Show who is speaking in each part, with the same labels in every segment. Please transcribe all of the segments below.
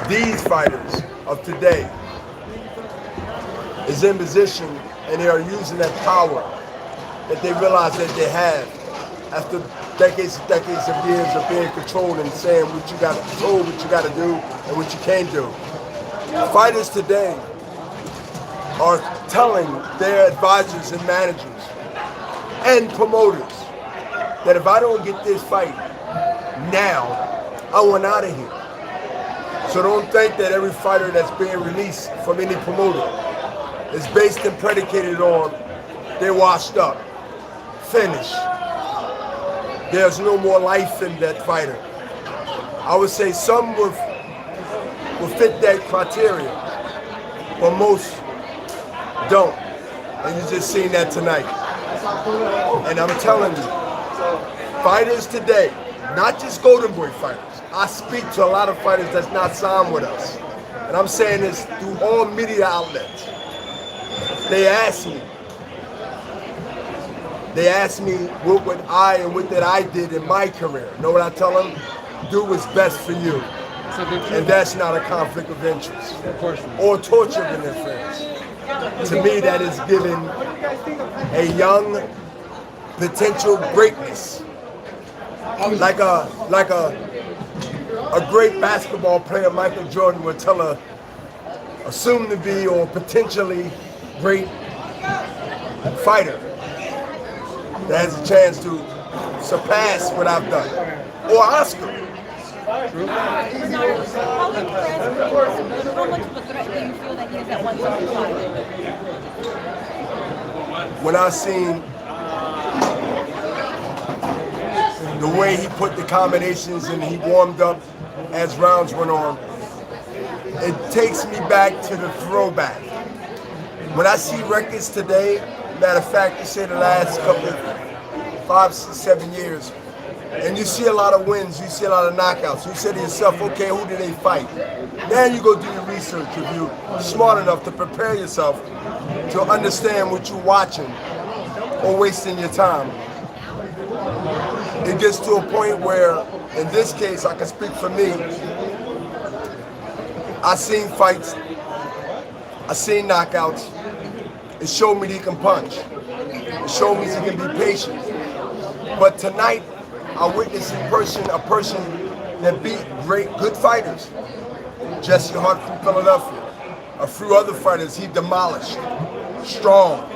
Speaker 1: these fighters of today is in position and they are using that power that they realize that they have after decades and decades of years of being controlled and saying what you got to control, what you got to do, and what you can't do. Fighters today are telling their advisors and managers and promoters that if I don't get this fight now, I want out of here. So don't think that every fighter that's being released from any promoter is based and predicated on they're washed up, finished. There's no more life in that fighter. I would say some will fit that criteria, but most don't. And you just seen that tonight. And I'm telling you, fighters today, not just Golden Boy fighters, I speak to a lot of fighters that's not signed with us. And I'm saying this through all media outlets. They ask me what I and what that I did in my career. Know what I tell them? Do what's best for you. And that's not a conflict of interest.
Speaker 2: Of course not.
Speaker 1: Or torture of interference. To me, that is giving a young potential greatness. Like a great basketball player, Michael Jordan, would tell a soon to be or potentially great fighter that has a chance to surpass what I've done. Or Oscar.
Speaker 3: How much of a threat do you feel that he is at 135?
Speaker 1: When I seen the way he put the combinations and he warmed up as rounds went on, it takes me back to the throwback. When I see records today, matter of fact, you say the last couple, 5, 6, 7 years, and you see a lot of wins, you see a lot of knockouts, you say to yourself, okay, who did they fight? Then you go do your research if you're smart enough to prepare yourself to understand what you're watching or wasting your time. It gets to a point where, in this case, I can speak for me, I seen fights, I seen knockouts. It showed me that he can punch. It showed me he can be patient. But tonight, I witnessed in person a person that beat good fighters. Jesse Hart from Philadelphia. A few other fighters he demolished. Strong,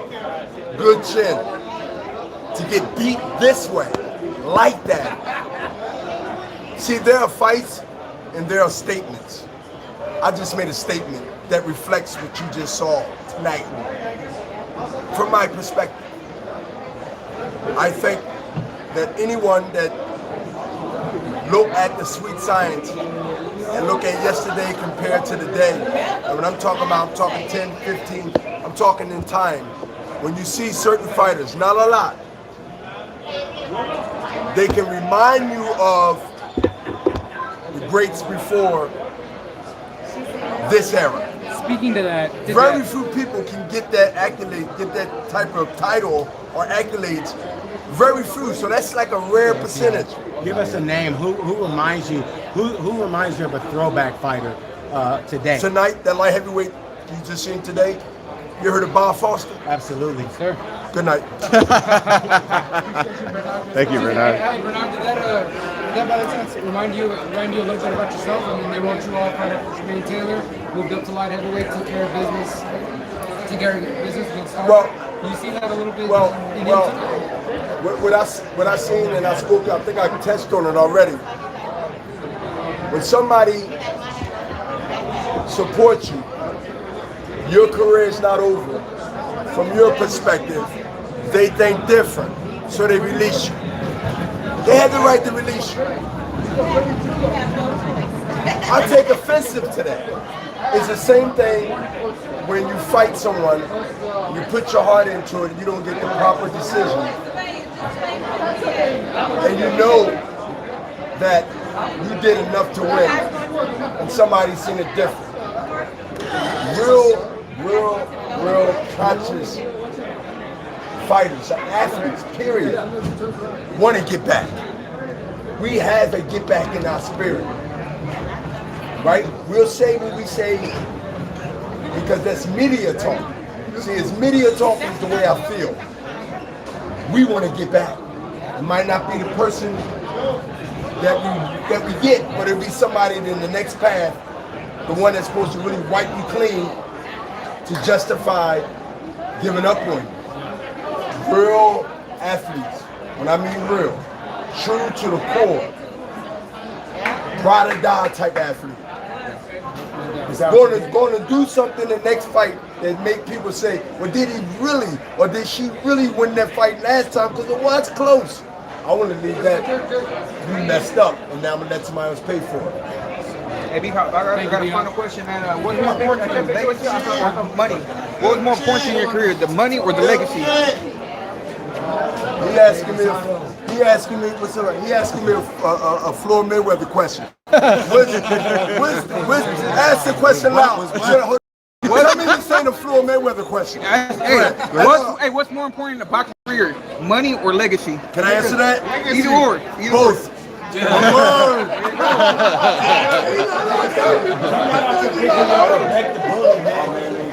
Speaker 1: good chin. To get beat this way, like that. See, there are fights and there are statements. I just made a statement that reflects what you just saw tonight. From my perspective, I think that anyone that look at the sweet science and look at yesterday compared to today, and when I'm talking about, I'm talking 10, 15, I'm talking in time. When you see certain fighters, not a lot, they can remind you of the greats before this era.
Speaker 2: Speaking to that,
Speaker 1: very few people can get that accolade, get that type of title or accolades. Very few, so that's like a rare percentage.
Speaker 4: Give us a name. Who reminds you? Who reminds you of a throwback fighter today?
Speaker 1: Tonight, that light heavyweight you just seen today. You heard of Bob Foster?
Speaker 4: Absolutely,
Speaker 2: sir.
Speaker 1: Good night.
Speaker 5: Thank you, Bernard.
Speaker 2: Bernard, did that by the chance remind you a little bit about yourself? I mean, they want you all fight up for Jermaine Taylor, moved up to light heavyweight, took care of business, against Stark.
Speaker 1: Well,
Speaker 2: you see that a little bit?
Speaker 1: What I seen and I spoke, I think I touched on it already. When somebody supports you, your career is not over. From your perspective, they think different, so they release you. They had the right to release you. I take offensive to that. It's the same thing when you fight someone, you put your heart into it, and you don't get the proper decision. And you know that you did enough to win, and somebody's seen it different. Real conscious fighters, athletes, period, want to get back. We have a get back in our spirit. right? We'll say what we say because that's media talk. See, it's media talk is the way I feel. We want to get back. It might not be the person that we get, but it'll be somebody in the next path, the one that's supposed to really wipe you clean to justify giving up on you. Real athletes, when I mean real, true to the core, ride or die type athlete. Going to do something the next fight that make people say, well, did he really, or did she really win that fight last time? Because it was close. I want to leave that we messed up, and now I'm going to let somebody else pay for it.
Speaker 5: Hey, I got a final question, man. What's more important to you, legacy or money? What was more important in your career, the money or the legacy?
Speaker 1: He asking me what's up? He asking me a Floyd Mayweather question. Ask the question loud. Tell me this ain't a Floyd Mayweather question.
Speaker 5: Hey, what's more important in a boxing career, money or legacy?
Speaker 1: Can I answer that?
Speaker 5: Either or.
Speaker 1: Both.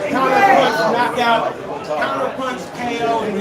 Speaker 4: Counterpunch, knockout, counterpunch, KO, and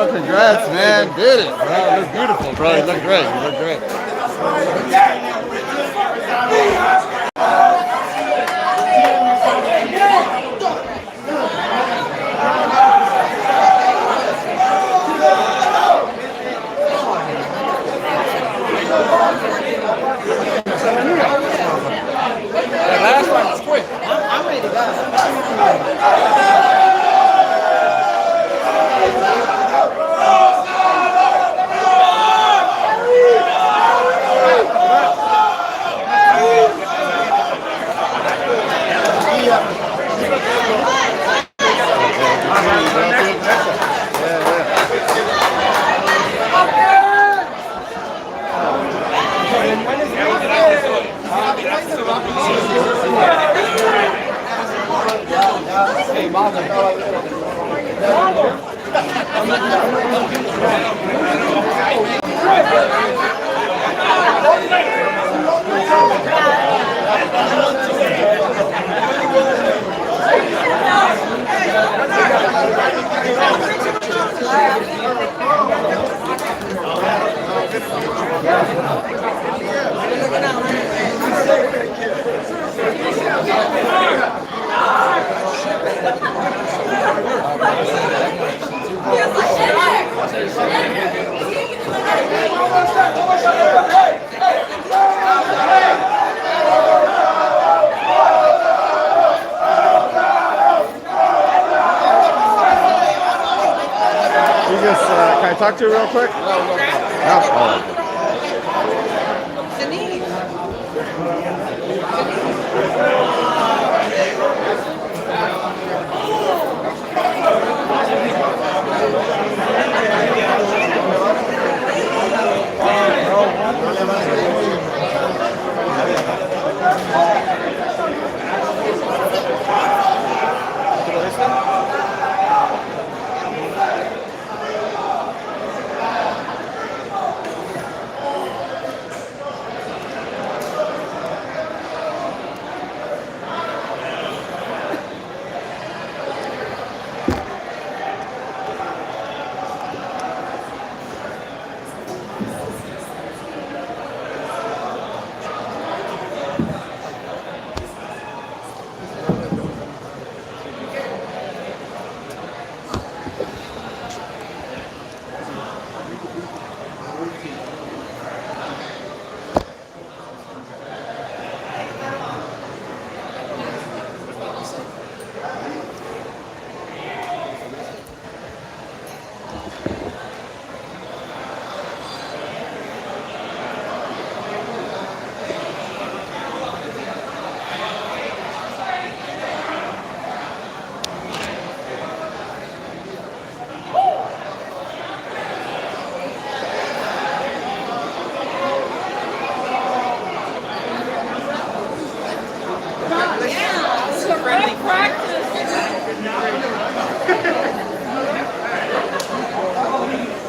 Speaker 6: Congrats, man. Did it, bro. You look beautiful, bro. You look great. You look great.
Speaker 5: That last one was quick.
Speaker 3: I'm ready to go.
Speaker 6: Can I talk to you real quick? No. Oh.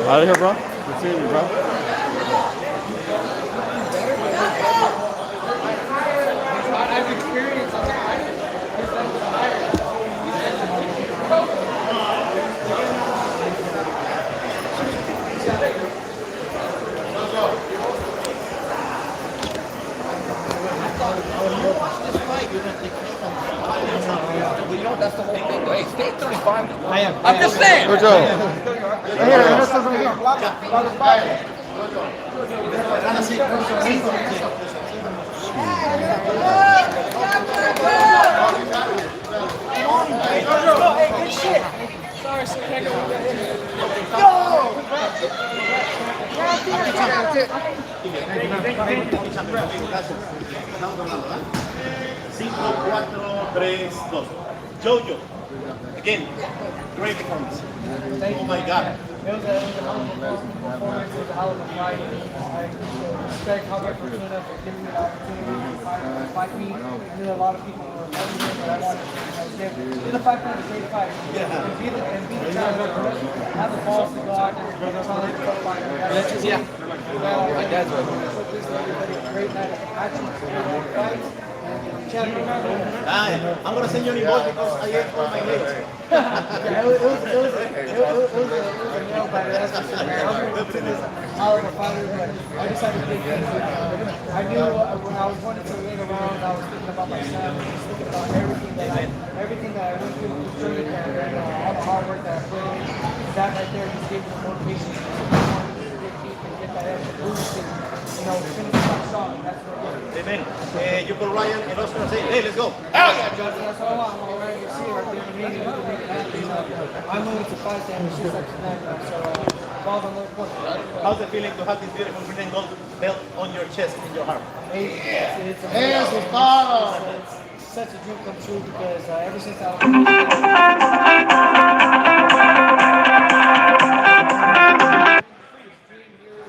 Speaker 6: Out of here, bro. Good seeing you, bro.
Speaker 2: I've experienced
Speaker 7: That's the whole thing. Hey, stay 35.
Speaker 4: I am.
Speaker 7: I'm just saying.
Speaker 6: Good job.
Speaker 8: Cinco, cuatro, tres, dos. Jojo, again, great performance. Oh my God.
Speaker 2: It was a performance. It was a hell of a fight. I respect Javier Fortuna for giving me the opportunity to fight me. I knew a lot of people were fighting me, but I wanted to give the fight for the great fight. And be the champion. Have the balls to go out there and challenge the fighter.
Speaker 7: Yeah.
Speaker 2: My dad's right. Great night of action, great fight. Champion.
Speaker 8: I'm going to send you an invoice because I ate all my legs.
Speaker 2: Yeah, it was a nail biter, that's for sure, man. I was going to this hell of a fighter, but I decided to take things. I knew when I was going into the later rounds, I was thinking about my son, I was thinking about everything that I went through with training camp and all the hard work that I put in. That right there just gave me the motivation to keep and get that extra boost and, finish my shot. That's what it is.
Speaker 8: Amen. You call Ryan and Oscar and say, hey, let's go.
Speaker 2: That's all I want. I'm ready to see her. I think we need to make it happen. I'm willing to fight them. It's just up to them. So, balls on their court.
Speaker 8: How's it feeling to have this beautiful green and gold belt on your chest and your heart?
Speaker 2: It's amazing. It's such a dream come true because ever since I was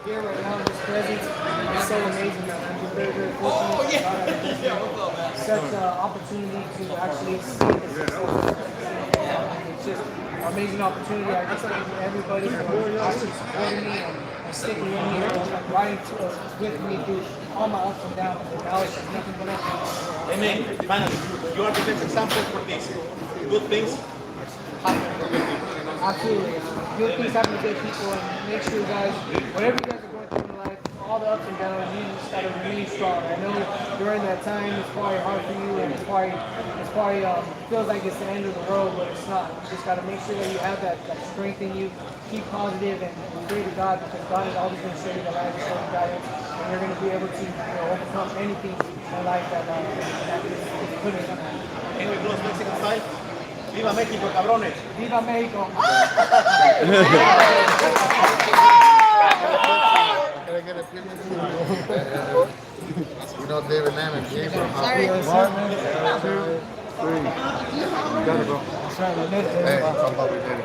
Speaker 2: here right now in this presence, it's so amazing, man. I'm very, very fortunate. Such an opportunity to actually see this. It's just an amazing opportunity. I just thank everybody for actually supporting me and sticking with me and riding with me through all my ups and downs. And now it's just nothing but up.
Speaker 8: Amen. Finally, you are the best example for this. Good things happen for good people.
Speaker 2: Absolutely. Good things happen to good people, and make sure, guys, whatever you guys are going through in life, all the ups and downs, you just gotta remain strong. I know during that time it's probably hard for you, and it's probably feels like it's the end of the road, but it's not. You just gotta make sure that you have that strength in you. Keep positive and pray to God, because God is always going to show you the light, show you guidance, and you're going to be able to overcome anything in life that is put in front of you.
Speaker 8: Can we close Mexican style? Viva México, cabrones.
Speaker 2: Viva Mexico!
Speaker 6: You know David Lamb came from You gotta go. Hey, talk about we did it.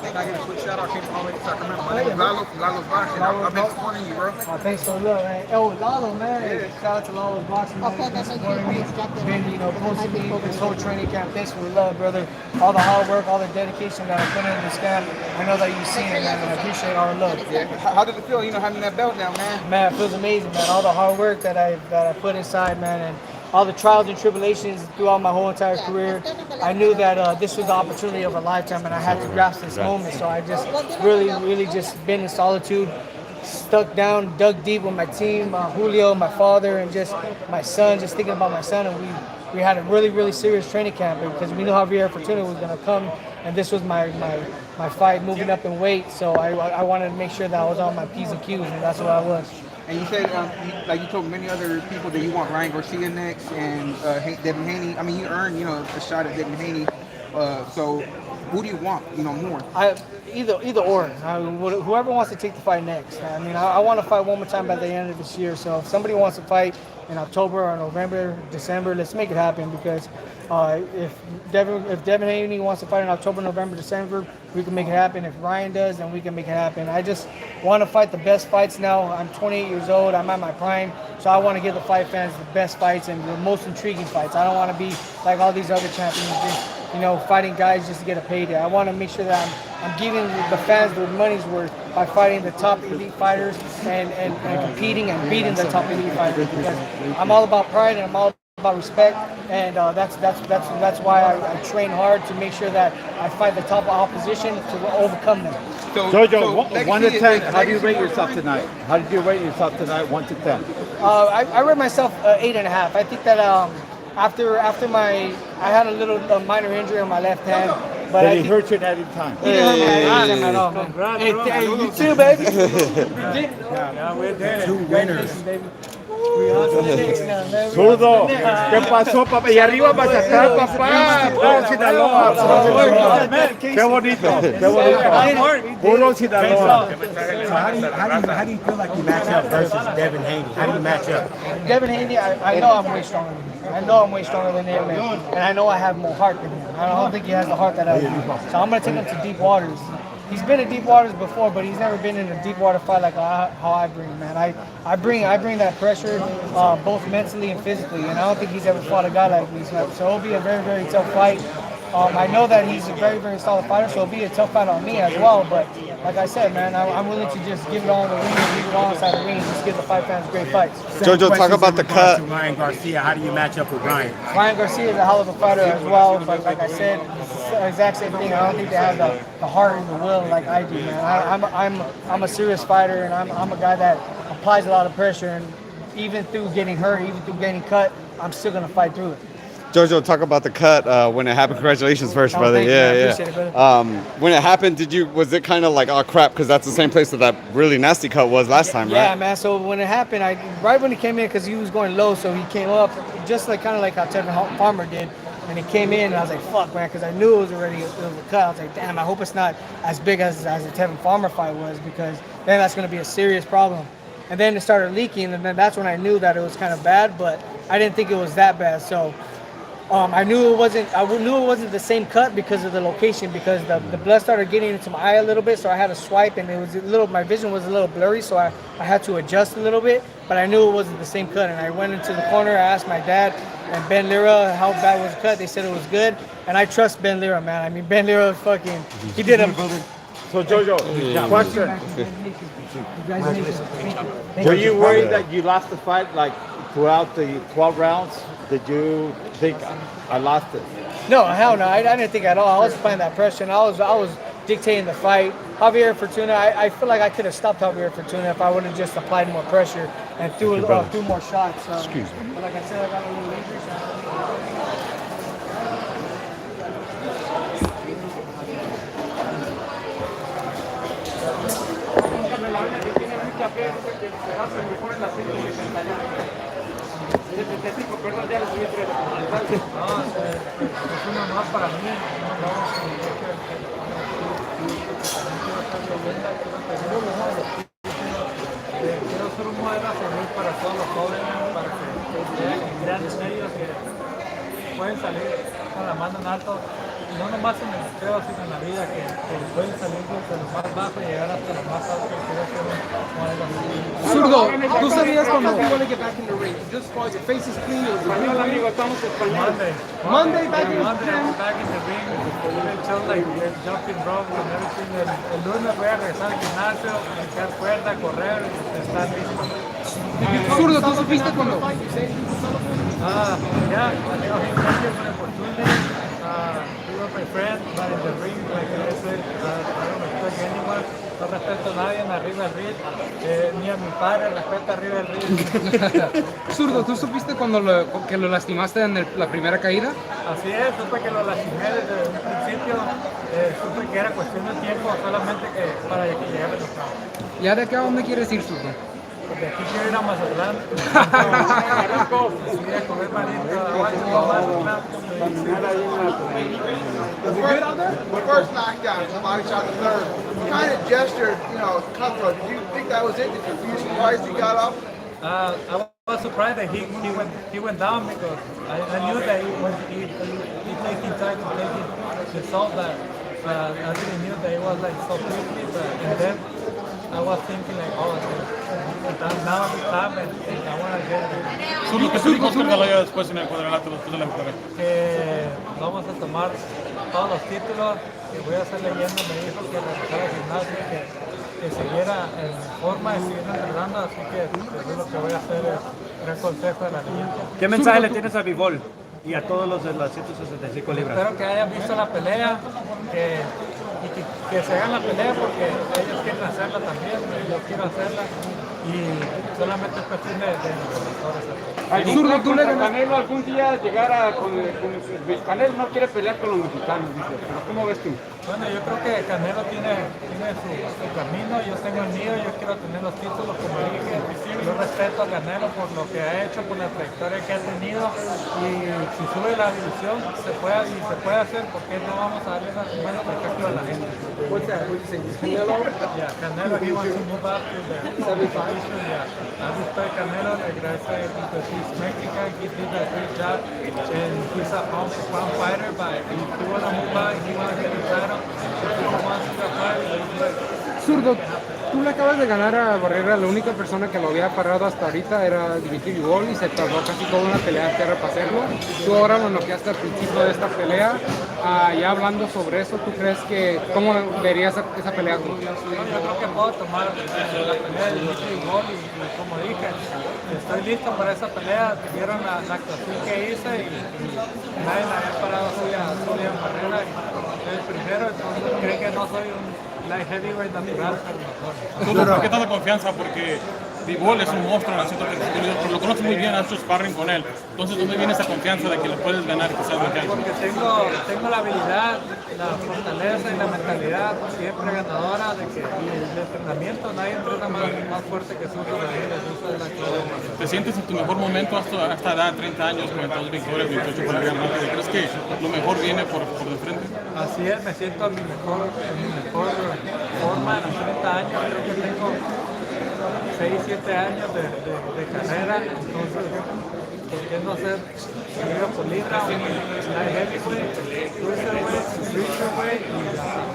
Speaker 5: Can I get a quick shout out? Came all the way to Sacramento. My name is Lalo from Lalo's Boxing. I've been supporting you, bro.
Speaker 2: Thanks for the love, man. Oh, Lalo, man. Shout out to Lalo's Boxing, man. He's been supporting me. Been, posting me this whole training camp. Thanks for the love, brother. All the hard work, all the dedication that I put in this camp. I know that you've seen it, man, and I appreciate all the love.
Speaker 5: Yeah. How did it feel, having that belt now, man?
Speaker 2: Man, it feels amazing, man. All the hard work that I put inside, man, and all the trials and tribulations throughout my whole entire career. I knew that this was the opportunity of a lifetime, and I had to grasp this moment. So I just really just been in solitude, stuck down, dug deep with my team, Julio, my father, and just my son, just thinking about my son. And we had a really serious training camp because we knew Javier Fortuna was going to come, and this was my fight moving up in weight. So I wanted to make sure that I was on my P's and Q's, and that's what I was.
Speaker 5: And you said, like you told many other people that you want Ryan Garcia next and Devin Haney. I mean, you earned, a shot at Devin Haney. So who do you want, more?
Speaker 2: Either or. Whoever wants to take the fight next. I mean, I want to fight one more time by the end of this year. So if somebody wants to fight in October or November, December, let's make it happen, because if Devin Haney wants to fight in October, November, December, we can make it happen. If Ryan does, then we can make it happen. I just want to fight the best fights now. I'm 28 years old. I'm at my prime. So I want to give the fight fans the best fights and the most intriguing fights. I don't want to be like all these other champions, just fighting guys just to get a payday. I want to make sure that I'm giving the fans their money's worth by fighting the top elite fighters and competing and beating the top elite fighters, because I'm all about pride and I'm all about respect, and that's why I train hard to make sure that I fight the top opposition to overcome them.
Speaker 4: Jojo, 1 to 10, how do you rate yourself tonight? How did you rate yourself tonight, 1 to 10?
Speaker 2: I rate myself 8.5. I think that after I had a little minor injury on my left hand, but
Speaker 4: Did he hurt you at any time?
Speaker 2: he didn't hurt my hand at all, man. Hey, you too, baby.
Speaker 4: Yeah, we're there. 2
Speaker 2: winners. We on to the next now, man.
Speaker 4: Zurdo, ¿qué pasó, papá? Y arriba para atrás, papá. Puro Sinaloa. Qué bonito, qué bonito. Puro Sinaloa. So how do you feel like you match up versus Devin Haney? How do you match up?
Speaker 2: Devin Haney, I know I'm way stronger than him. I know I'm way stronger than him, and I know I have more heart than him. I don't think he has the heart that I do. So I'm going to take him to deep waters. He's been in deep waters before, but he's never been in a deep water fight like how I bring, man. I bring that pressure, both mentally and physically, and I don't think he's ever fought a guy like me. So it'll be a very, very tough fight. I know that he's a very, very solid fighter, so it'll be a tough fight on me as well. But like I said, man, I'm willing to just give it all in the ring and leave it all inside the ring and just give the fight fans great fights.
Speaker 6: Jojo, talk about the cut.
Speaker 4: To Ryan Garcia, how do you match up with Ryan?
Speaker 2: Ryan Garcia is a hell of a fighter as well, but like I said, it's the exact same thing. I don't think they have the heart and the will like I do, man. I'm a serious fighter, and I'm a guy that applies a lot of pressure, and even through getting hurt, even through getting cut, I'm still gonna fight through it.
Speaker 6: Jojo, talk about the cut when it happened. Congratulations first, brother.
Speaker 2: Thank you, man. I appreciate it, brother.
Speaker 6: When it happened, was it kind of like, oh crap, because that's the same place that really nasty cut was last time, right?
Speaker 2: Yeah, man. So when it happened, right when he came in, because he was going low, so he came up just like kind of like how Tevin Farmer did, and he came in, and I was like, fuck, man, because I knew it was a cut. I was like, damn, I hope it's not as big as the Tevin Farmer fight was, because then that's going to be a serious problem. And then it started leaking, and then that's when I knew that it was kind of bad, but I didn't think it was that bad. So I knew it wasn't the same cut because of the location, because the blood started getting into my eye a little bit, so I had to swipe, and my vision was a little blurry, so I had to adjust a little bit, but I knew it wasn't the same cut. And I went into the corner, I asked my dad and Ben Lira how bad was the cut. They said it was good, and I trust Ben Lira, man. I mean, Ben Lira he did a...
Speaker 4: So Jojo, question. Were you worried that you lost the fight like throughout the 12 rounds? Did you think I lost it?
Speaker 2: No, hell no. I didn't think at all. I was playing that pressure, and I was dictating the fight. Javier Fortuna, I feel like I could have stopped Javier Fortuna if I would have just applied more pressure and threw more shots.
Speaker 4: Excuse me.
Speaker 2: But like I said, I got a little injury.
Speaker 9: Es un honor para mí. Quiero ser un modelo a seguir para todos los jóvenes, para que vean grandes medios que pueden salir con la mano en alto, no nomás en el boxeo, sino en la vida, que pueden salir desde lo más bajo y llegar hasta lo más alto. Quiero ser un modelo así.
Speaker 5: Zurdo, ¿tú sabías cuando you want to get back in the ring? Just as your face is clean, it was Monday back in the ring.
Speaker 9: It shows like jumping rope and everything. El lunes voy a regresar al gimnasio, echar cuerda, correr, estar listo.
Speaker 5: Zurdo, ¿tú supiste cuando?
Speaker 9: Yeah, thank you for the opportunity. You were my friend, but in the ring, like I said, I don't respect anyone. No respeto a nadie arriba del ring, ni a mi padre respeto arriba del ring.
Speaker 5: Zurdo, ¿tú supiste cuando que lo lastimaste en la primera caída?
Speaker 9: Así es, supe que lo lastimé desde un principio, supe que era cuestión de tiempo, solamente que para que llegara el resultado.
Speaker 5: ¿Ya de qué a dónde quieres ir, Zurdo?
Speaker 9: Porque aquí quiero ir a Mazatlán, ir a comer marito,
Speaker 10: The first knockdown, somebody shot the third. You kind of gestured, cutthroat. Did you think that was it? Did you surprised he got up?
Speaker 9: I was surprised that he went down, because I knew that he taking time to solve that. I didn't know that it was like so quickly, and then I was thinking like, oh, now it's time and I want to get it.
Speaker 8: Zurdo, ¿qué te dijo Oscar de la Hoya después en el cuadrilátero, después de la victoria?
Speaker 9: Que vamos a tomar todos los títulos, que voy a hacer leyenda, me dijo que regresara al gimnasio, que siguiera en forma y siguiera entrenando, así que eso es lo que voy a hacer, es un consejo de la leyenda.
Speaker 4: ¿Qué mensaje le tienes a Bivol y a todos los de las 165 libras?
Speaker 9: Espero que hayan visto la pelea, que se hagan la pelea porque ellos quieren hacerla también, yo quiero hacerla y solamente es cuestión de los
Speaker 4: Zurdo, ¿tú le ganas? Canelo algún día llegara con Canelo no quiere pelear con los mexicanos, dice, pero ¿cómo ves tú?
Speaker 9: Bueno, yo creo que Canelo tiene su camino, yo tengo el mío, yo quiero tener los títulos, como dije, yo respeto a Canelo por lo que ha hecho, por la trayectoria que ha tenido y si sube la división se puede hacer porque no vamos a darle un buen espectáculo a la gente.
Speaker 5: What's that? What you say? Canelo?
Speaker 9: Yeah, Canelo, he wants to move up to the 75. Yeah, I respect Canelo, like I said, because he's Mexican, he did a great job, and he's a pound-for-pound fighter, but if he want to move up, he want to get the title, if he wants to fight,
Speaker 5: Zurdo, tú le acabas de ganar a Barrera, la única persona que lo había parado hasta ahorita era Dimitri Bivol y se tardó casi toda una pelea entera para hacerlo. Tú ahora lo noqueaste al principio de esta pelea. Ya hablando sobre eso, ¿tú crees que cómo verías esa pelea?
Speaker 9: yo creo que puedo tomar la pelea de Dimitri Bivol y como dije, estoy listo para esa pelea. Vieron la actuación que hice y nadie me había parado así a Julián Barrera. Soy el primero, entonces creo que no soy un light heavyweight natural.
Speaker 8: Zurdo, ¿por qué tanta confianza? Porque Bivol es un monstruo en la 135 libras, pero lo conoces muy bien, has hecho sparring con él. Entonces, ¿dónde viene esa confianza de que lo puedes ganar quizás mañana?
Speaker 9: Porque tengo la habilidad, la fortaleza y la mentalidad siempre ganadora de que y el entrenamiento, nadie entrena más fuerte que Zurdo Ramirez, eso es la clave.
Speaker 8: ¿Te sientes en tu mejor momento hasta esta edad, 30 años, con dos victorias, 28 por la Gran Norte? ¿Crees que lo mejor viene por de frente?
Speaker 9: Así es, me siento en mi mejor forma en los 30 años, creo que tengo 6, 7 años de carrera, entonces, ¿por qué no ser libra por libra, light heavyweight, cruiserweight y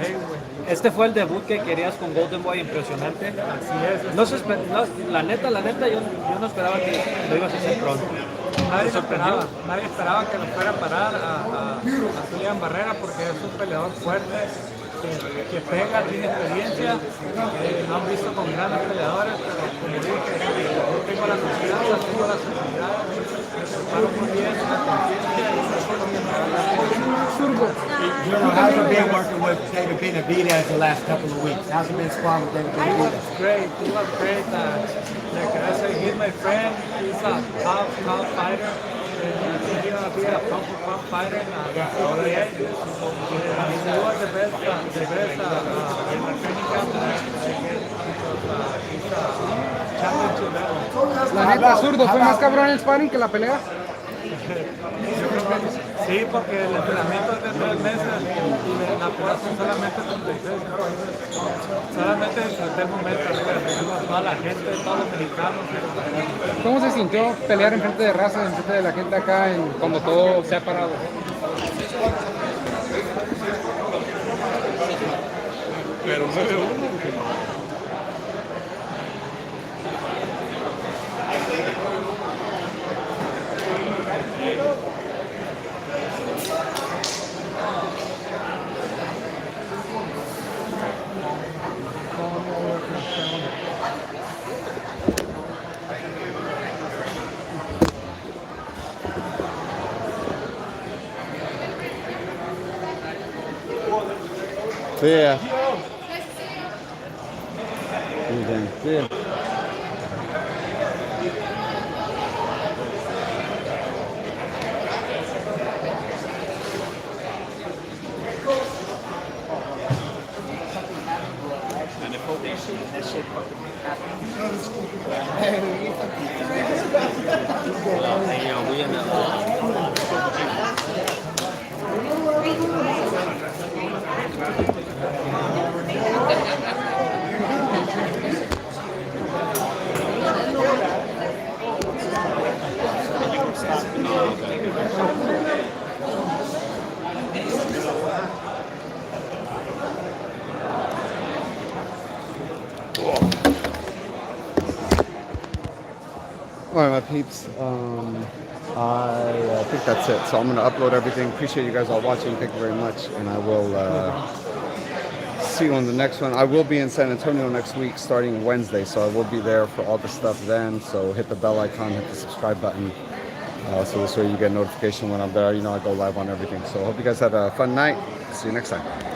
Speaker 9: heavyweight?
Speaker 11: Este fue el debut que querías con Golden Boy, impresionante.
Speaker 9: Así es.
Speaker 11: La neta, yo no esperaba que lo ibas a hacer pronto.
Speaker 9: Nadie esperaba que lo fuera a parar a Julián Barrera porque es un peleador fuerte, que pega, tiene experiencia, lo han visto con grandes peleadores, pero como dije, yo tengo la confianza, tengo la seguridad, me preparo muy bien, la conciencia y eso es lo que me da la
Speaker 5: Zurdo,
Speaker 4: How's it been working with David Benavidez the last couple of weeks? How's it been sparring with David Benavidez?
Speaker 9: great. He was great. Like I said, he's my friend. He's a top fighter. He's gonna be a top fighter in ODA. He was the best in the training camp. He's a championship level.
Speaker 5: la neta, Zurdo, ¿fue más cabrón el sparring que la pelea?
Speaker 9: Yo creo que sí, porque el entrenamiento es de 3 meses y la prueba son solamente 36. Solamente disfruté el momento, toda la gente, todos los mexicanos.
Speaker 5: ¿Cómo se sintió pelear enfrente de raza, enfrente de la gente acá, cuando todo se ha parado?
Speaker 8: Pero
Speaker 6: Sí, ya. Muy bien, sí. Cool. All right, my peeps. I think that's it. So I'm going to upload everything. Appreciate you guys all watching. Thank you very much. And I will see you on the next one. I will be in San Antonio next week starting Wednesday. So I will be there for all the stuff then. So hit the bell icon, hit the subscribe button. So this way you get notification when I'm there. You know, I go live on everything. So I hope you guys had a fun night. See you next time.